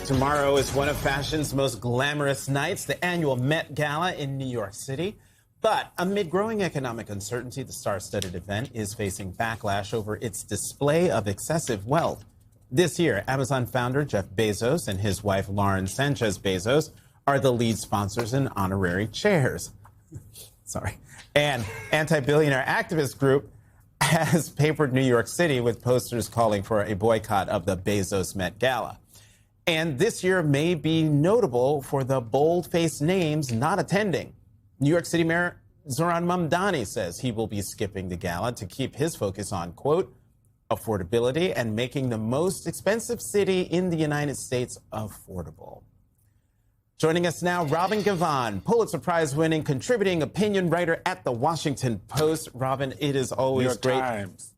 Tomorrow is one of fashion's most glamorous nights, the annual Met Gala in New York City. But amid growing economic uncertainty, the star-studded event is facing backlash over its display of excessive wealth. This year, Amazon founder Jeff Bezos and his wife Lauren Sanchez Bezos are the lead sponsors and honorary chairs. And anti-billionaire activist group has papered New York City with posters calling for a boycott of the Bezos Met Gala. And this year may be notable for the bold-faced names not attending. New York City Mayor Zohran Mamdani says he will be skipping the gala to keep his focus on, quote, affordability and making the most expensive city in the United States affordable. Joining us now, Robin Givhan, Pulitzer Prize-winning contributing opinion writer at The Washington Post. Robin, it is always great. Times.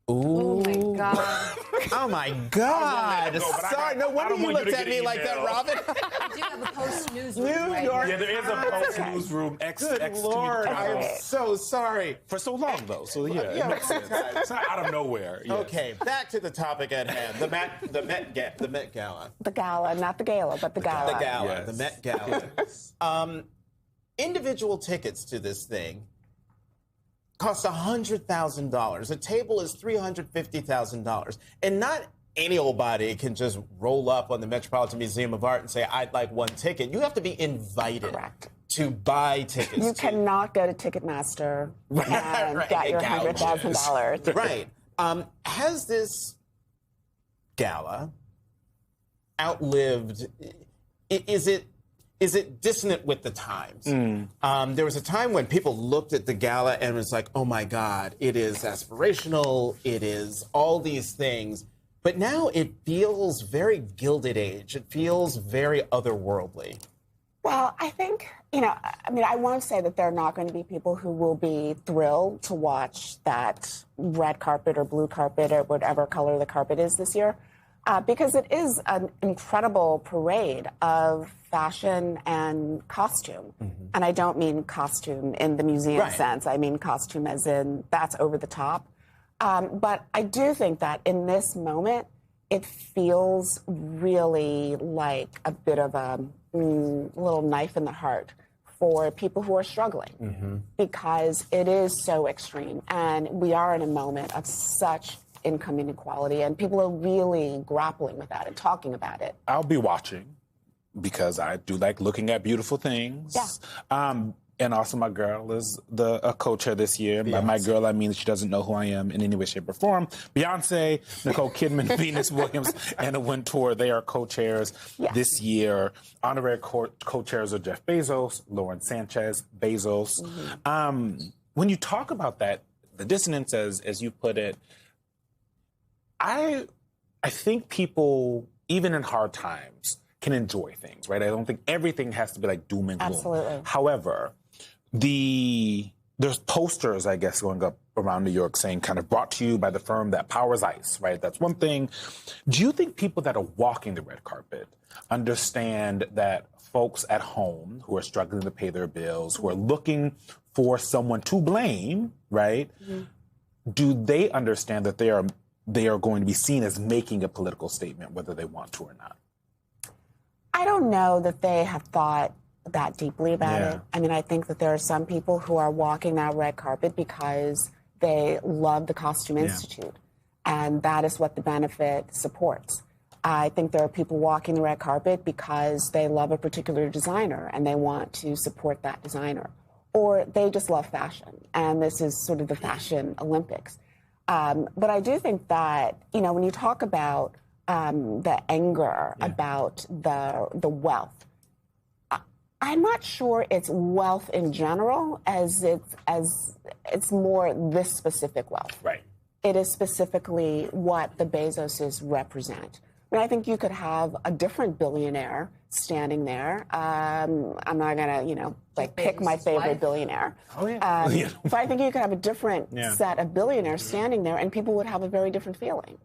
Ooh. Oh, my God. Oh, my God. Sorry, no wonder you looked at me like that, Robin. I do have a Post newsroom. New right York. here. Yeah, there is a Post newsroom. Good Lord, I am so sorry. For so long, though. So, yeah, it makes sense. It's not out of nowhere. Yes. Okay, back to the topic at hand, the Met Gala. The gala, not the gala, but the gala. The gala, Yes. the Met Gala. Individual tickets to this thing cost $100,000. A table is $350,000. And not any old body can just roll up on the Metropolitan Museum of Art and say, I'd like one ticket. You have to be invited Correct. to buy tickets. You cannot go to Ticketmaster and Right, get your gouges. $100,000. Right. Has this gala outlived, is it dissonant with the times? There was a time when people looked at the gala and was like, oh my God, it is aspirational, it is all these things. But now it feels very Gilded Age. It feels very otherworldly. Well, I think, I won't say that there are not going to be people who will be thrilled to watch that red carpet or blue carpet or whatever color the carpet is this year, because it is an incredible parade of fashion and costume. Mm-hmm. And I don't mean costume in the museum sense. I mean costume as in that's over the top. But I do think that in this moment, it feels really like a bit of a little knife in the heart for people who are struggling, because it is so extreme. And we are in a moment of such income inequality, and people are really grappling with that and talking about it. I'll be watching because I do like looking at beautiful things. Yeah. And also my girl is a co-chair this year. By my girl, I mean she doesn't know who I am in any way, shape, or form. Beyonce, Nicole Kidman, Venus Williams, Anna Wintour, they are co-chairs this year. Honorary co-chairs are Jeff Bezos, Lauren Sanchez Bezos. When you talk about that, the dissonance, as you put it, I think people, even in hard times, can enjoy things, right? I don't think everything has to be like doom and gloom. Absolutely. However, there's posters, I guess, going up around New York saying kind of brought to you by the firm that powers ICE, right? That's one thing. Do you think people that are walking the red carpet understand that folks at home who are struggling to pay their bills, who are looking for someone to blame, right? Do they understand that they are going to be seen as making a political statement, whether they want to or not? I don't know that they have thought that deeply about it. I mean, I think that there are some people who are walking that red carpet because they love the Costume Institute, and that is what the benefit supports. I think there are people walking the red carpet because they love a particular designer and they want to support that designer, or they just love fashion, and this is sort of the Fashion Olympics. But I do think that, when you talk about the anger about the wealth, I'm not sure it's wealth in general as it's more this specific wealth. Right. It is specifically what the Bezoses represent. I mean, I think you could have a different billionaire standing there. I'm not gonna, pick my favorite billionaire. Oh yeah. But I think you could have a different set of billionaires standing there, and people would have a very different feeling.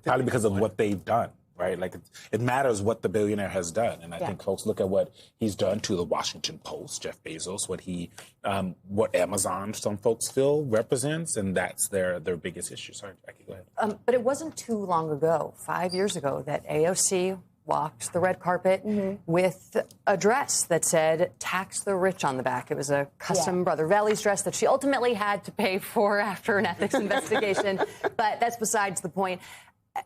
Probably because of what they've done, right? Like it matters what the billionaire has done, and I think folks look at what he's done to the Washington Post, Jeff Bezos, what Amazon, some folks feel represents, and that's their biggest issue. Sorry, Jackie, go ahead. But it wasn't too long ago, 5 years ago, that AOC walked the red carpet with a dress that said "Tax the Rich" on the back. It was a custom Brother Valley's dress that she ultimately had to pay for after an ethics investigation. But that's besides the point.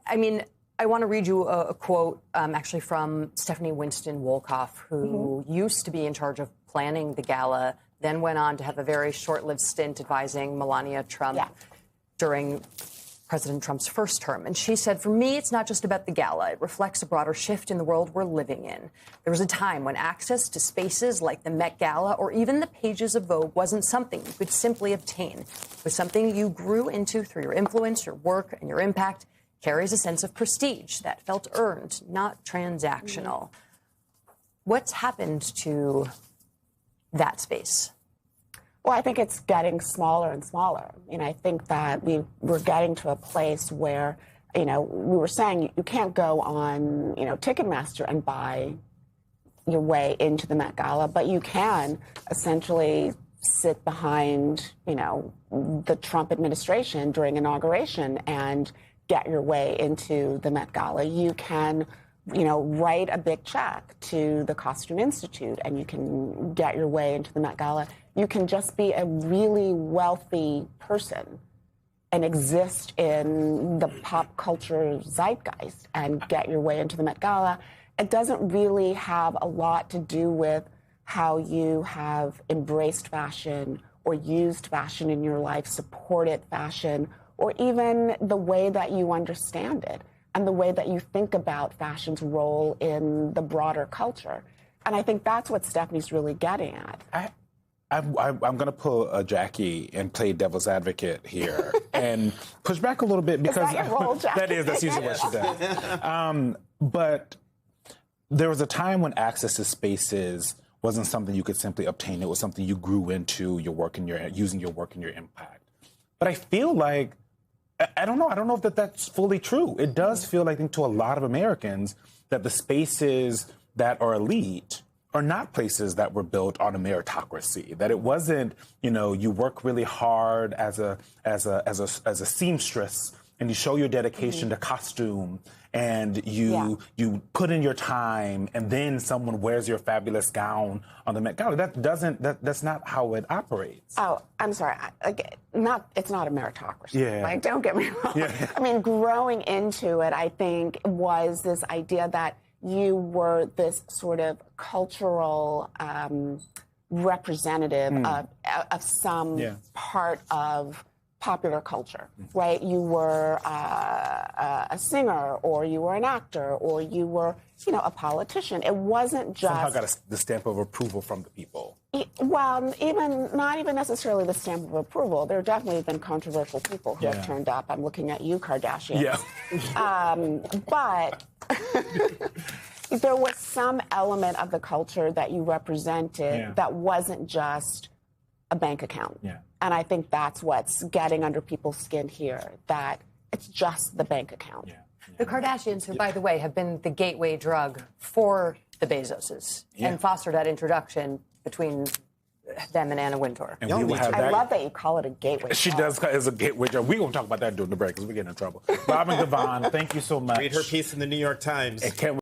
I mean, I want to read you a quote actually from Stephanie Winston Wolkoff, who used to be in charge of planning the gala, then went on to have a very short-lived stint advising Melania Trump during President Trump's first term. And she said, "For me, it's not just about the gala. It reflects a broader shift in the world we're living in. There was a time when access to spaces like the Met Gala or even the pages of Vogue wasn't something you could simply obtain. It was something you grew into through your influence, your work, and your impact. Carries a sense of prestige that felt earned, not transactional." What's happened to that space? Well, I think it's getting smaller and smaller. I think that we're getting to a place where, we were saying you can't go on, Ticketmaster and buy your way into the Met Gala, but you can essentially sit behind, the Trump administration during inauguration and get your way into the Met Gala. You can, write a big check to the Costume Institute and you can get your way into the Met Gala. You can just be a really wealthy person and exist in the pop culture zeitgeist and get your way into the Met Gala. It doesn't really have a lot to do with how you have embraced fashion or used fashion in your life, supported fashion, or even the way that you understand it and the way that you think about fashion's role in the broader culture. And I think that's what Stephanie's really getting at. I'm going to pull a Jackie and play devil's advocate here and push back a little bit because is that your role, Jackie? that's usually what she does. But there was a time when access to spaces wasn't something you could simply obtain. It was something you grew into your work and using your work and your impact. But I feel like I don't know if that's fully true. It does feel like, I think, to a lot of Americans that the spaces that are elite are not places that were built on a meritocracy. That it wasn't, you work really hard as a seamstress and you show your dedication to costume and you put in your time and then someone wears your fabulous gown on the Met Gala. That's not how it operates. Oh, I'm sorry. It's not a meritocracy. Yeah. Like, don't get me wrong. Yeah. I mean, growing into it, I think, was this idea that you were this sort of cultural representative of some part of popular culture, right? You were a singer, or you were an actor, or you were, a politician. It wasn't just somehow got the stamp of approval from the people. Well, not even necessarily the stamp of approval. There have definitely been controversial people who have turned up. I'm looking at you, Kardashian. Yeah. But there was some element of the culture that you represented that wasn't just a bank account. Yeah. And I think that's what's getting under people's skin here, that it's just the bank account. Yeah. The Kardashians, who, by the way, have been the gateway drug for the Bezoses and fostered that introduction between them and Anna Wintour. And we will have I love that you call it a gateway She drug. does as a gateway drug. We're going to talk about that during the break because we're getting in trouble. Robin Givhan, thank you so much. Read her piece in the New York Times. And can't